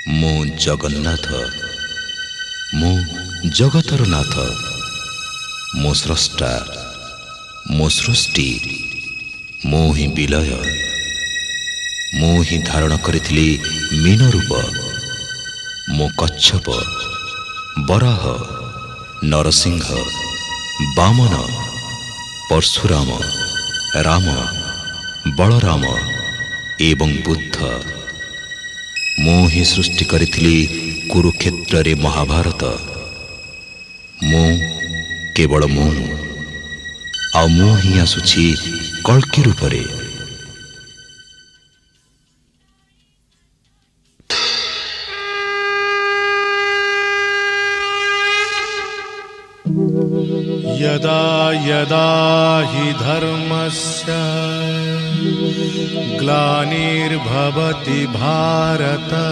मो जगन्नाथ मो जगतर नाथ मो स्रष्टा मो सृष्टि मो ही विलय मो ही धारण करिथिली मीन रूप मो कच्छप बराह नरसिंह वामन परशुराम राम बलराम एवं बुद्ध मो ही सृष्टि करिथिली कुरुक्षेत्र रे महाभारत मो केवल मो आ मो ही आसुछि कल्कि रूपरे। यदा यदा हि धर्मस्य ग्लानिर्भवति भारत।